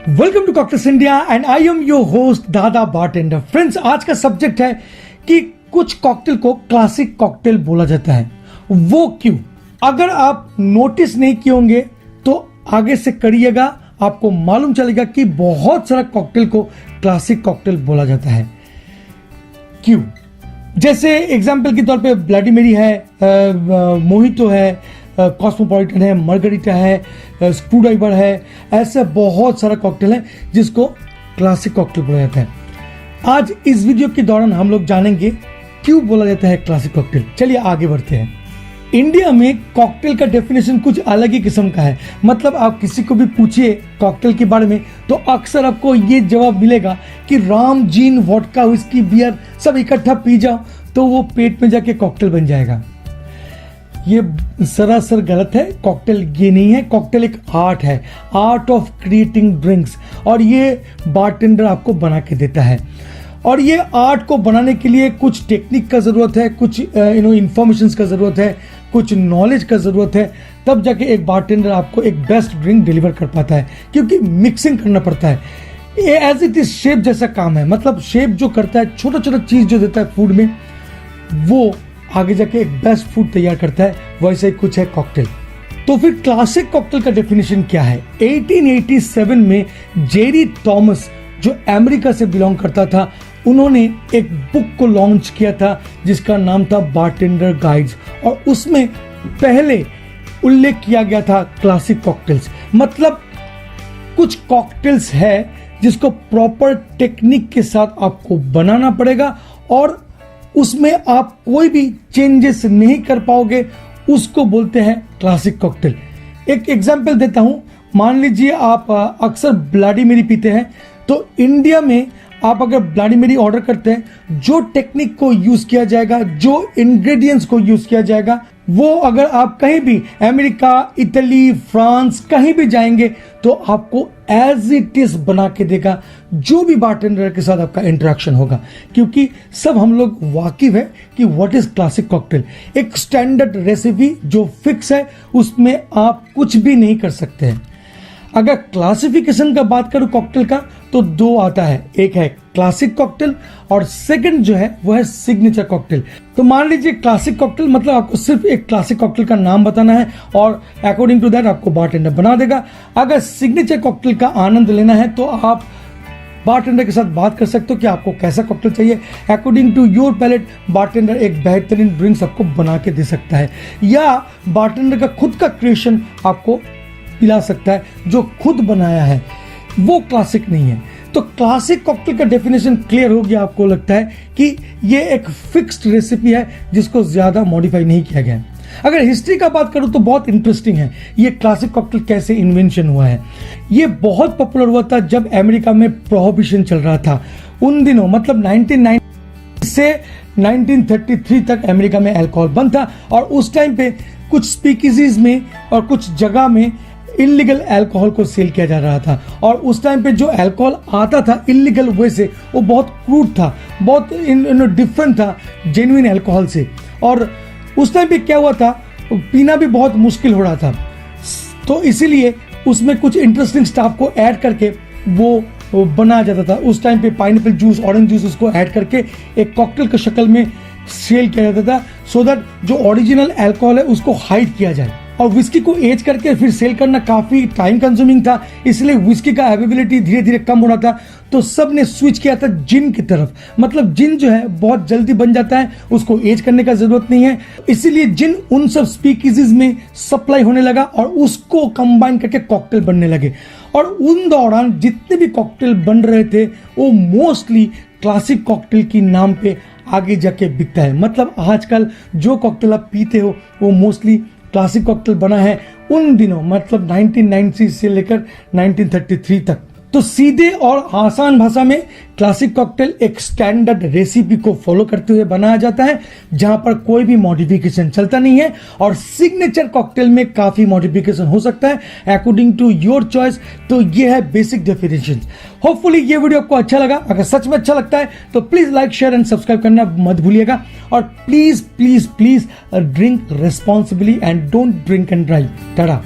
Welcome to cocktails India and I am your host Dada bartender. Friends, आज का subject है कि कुछ कॉकटेल को क्लासिक कॉकटेल बोला जाता है। वो क्यों? अगर आप नोटिस नहीं किए होंगे तो आगे से करिएगा, आपको मालूम चलेगा कि बहुत सारा कॉकटेल को क्लासिक कॉकटेल बोला जाता है। क्यों? जैसे एग्जाम्पल के तौर पे ब्लडी मेरी है, मोहितो है, कॉस्मोपॉलिटन है, मार्गरिटा है, स्क्रूड्राइवर है, ऐसे बहुत सारा कॉकटेल है जिसको क्लासिक कॉकटेल बोला जाता है। आज इस वीडियो के दौरान हम लोग जानेंगे क्यों बोला जाता है क्लासिक कॉकटेल। चलिए आगे बढ़ते हैं। इंडिया में कॉकटेल का डेफिनेशन कुछ अलग ही किस्म का है। मतलब आप किसी को भी पूछिए कॉकटेल के बारे में तो अक्सर आपको ये जवाब मिलेगा कि rum, gin, vodka, whisky, beer सब इकट्ठा पी जाओ तो वो पेट में जाके कॉकटेल बन जाएगा। ये सरासर गलत है। कॉकटेल ये नहीं है। कॉकटेल एक आर्ट है, आर्ट ऑफ क्रिएटिंग ड्रिंक्स, और ये बारटेंडर आपको बना के देता है। और ये आर्ट को बनाने के लिए कुछ टेक्निक का ज़रूरत है, कुछ इंफॉर्मेशंस का ज़रूरत है, कुछ नॉलेज का ज़रूरत है, तब जाके एक बारटेंडर आपको एक बेस्ट ड्रिंक डिलीवर कर पाता है। क्योंकि मिक्सिंग करना पड़ता है। ये एज इट इज शेफ जैसा काम है। मतलब शेफ जो करता है, छोटा छोटा चीज़ जो देता है फूड में, वो आगे जाके एक बेस्ट फूड तैयार करता है। वैसे ही कुछ है कॉकटेल। तो फिर क्लासिक कॉकटेल का डेफिनेशन क्या है? 1887 में जेरी टॉमस, जो अमेरिका से बिलोंग करता था, उन्होंने एक बुक को लॉन्च किया था जिसका नाम था बारटेंडर गाइड्स, और उसमें पहले उल्लेख किया गया था क्लासिक कॉकटेल्स। मतलब कुछ कॉकटेल्स है जिसको प्रॉपर टेक्निक के साथ आपको बनाना पड़ेगा और उसमें आप कोई भी चेंजेस नहीं कर पाओगे, उसको बोलते हैं क्लासिक कॉकटेल। एक एग्जांपल देता हूं। मान लीजिए आप अक्सर ब्लडी मेरी पीते हैं, तो इंडिया में आप अगर ब्लडी मेरी ऑर्डर करते हैं, जो टेक्निक को यूज किया जाएगा, जो इंग्रेडिएंट्स को यूज किया जाएगा, वो अगर आप कहीं भी अमेरिका, इटली, फ्रांस कहीं भी जाएंगे तो आपको एज इट इज बना के देगा, जो भी बारटेंडर के साथ आपका इंटरेक्शन होगा। क्योंकि सब हम लोग वाकिफ है कि व्हाट इज क्लासिक कॉकटेल। एक स्टैंडर्ड रेसिपी जो फिक्स है, उसमें आप कुछ भी नहीं कर सकते हैं। अगर क्लासिफिकेशन का बात करूं कॉकटेल का, तो दो आता है। एक है क्लासिक कॉकटेल और सेकंड जो है वो है सिग्नेचर कॉकटेल। तो मान लीजिए क्लासिक कॉकटेल मतलब आपको सिर्फ एक क्लासिक कॉकटेल का नाम बताना है और अकॉर्डिंग टू दैट आपको बारटेंडर बना देगा। अगर सिग्नेचर कॉकटेल का आनंद लेना है तो आप बारटेंडर के साथ बात कर सकते हो कि आपको कैसा कॉकटेल चाहिए। According to your palate bartender एक बेहतरीन ड्रिंक्स आपको बना के दे सकता है, या बारटेंडर का खुद का क्रिएशन आपको पिला सकता है जो खुद बनाया है। वो क्लासिक नहीं है। तो क्लासिक कॉकटेल का डेफिनेशन क्लियर हो गया। आपको लगता है कि ये एक फिक्स्ड रेसिपी है जिसको ज्यादा मॉडिफाई नहीं किया गया है। अगर हिस्ट्री का बात करूं तो बहुत इंटरेस्टिंग है ये क्लासिक कॉकटेल कैसे इन्वेंशन हुआ है। ये बहुत पॉपुलर हुआ था जब अमेरिका में प्रोहिबिशन चल रहा था। उन दिनों मतलब 1990 से 1933 तक अमेरिका में अल्कोहल बंद था, और उस टाइम पे कुछ स्पीकीजीज में और कुछ जगह में इलीगल अल्कोहल को सेल किया जा रहा था। और उस टाइम पे जो अल्कोहल आता था इलीगल वे से, वो बहुत क्रूड था, बहुत डिफरेंट था जेन्युइन अल्कोहल से। और उस टाइम पे क्या हुआ था, पीना भी बहुत मुश्किल हो रहा था। तो इसीलिए उसमें कुछ इंटरेस्टिंग स्टाफ को ऐड करके वो बनाया जाता था। उस टाइम पे पाइनएप्पल जूस, ऑरेंज जूस उसको ऐड करके एक कॉकटेल के शक्ल में सेल किया जाता था, सो दैट जो ओरिजिनल अल्कोहल है उसको हाइड किया जाए। और विस्की को एज करके फिर सेल करना काफी टाइम कंज्यूमिंग था, इसलिए विस्की का अवेलेबिलिटी धीरे धीरे कम हो रहा था। तो सब ने स्विच किया था जिन की तरफ। मतलब जिन जो है बहुत जल्दी बन जाता है, उसको एज करने का जरूरत नहीं है, इसीलिए जिन उन सब स्पीकीजीज में सप्लाई होने लगा और उसको कंबाइन करके कॉकटेल बनने लगे। और उन दौरान जितने भी कॉकटेल बन रहे थे वो मोस्टली क्लासिक कॉकटेल की नाम पे आगे जाके बिकता है। मतलब आजकल जो कॉकटेल आप पीते हो वो मोस्टली क्लासिक कॉकटेल बना है उन दिनों, मतलब 1990 से लेकर 1933 तक। तो सीधे और आसान भाषा में क्लासिक कॉकटेल एक स्टैंडर्ड रेसिपी को फॉलो करते हुए बनाया जाता है जहां पर कोई भी मॉडिफिकेशन चलता नहीं है। और सिग्नेचर कॉकटेल में काफी मॉडिफिकेशन हो सकता है अकॉर्डिंग टू योर चॉइस। तो ये है बेसिक डेफिनेशन। होपफुली ये वीडियो आपको अच्छा लगा। अगर सच में अच्छा लगता है तो please like, share and subscribe करना मत भूलिएगा। और please please please drink responsibly and don't drink and drive. Tata.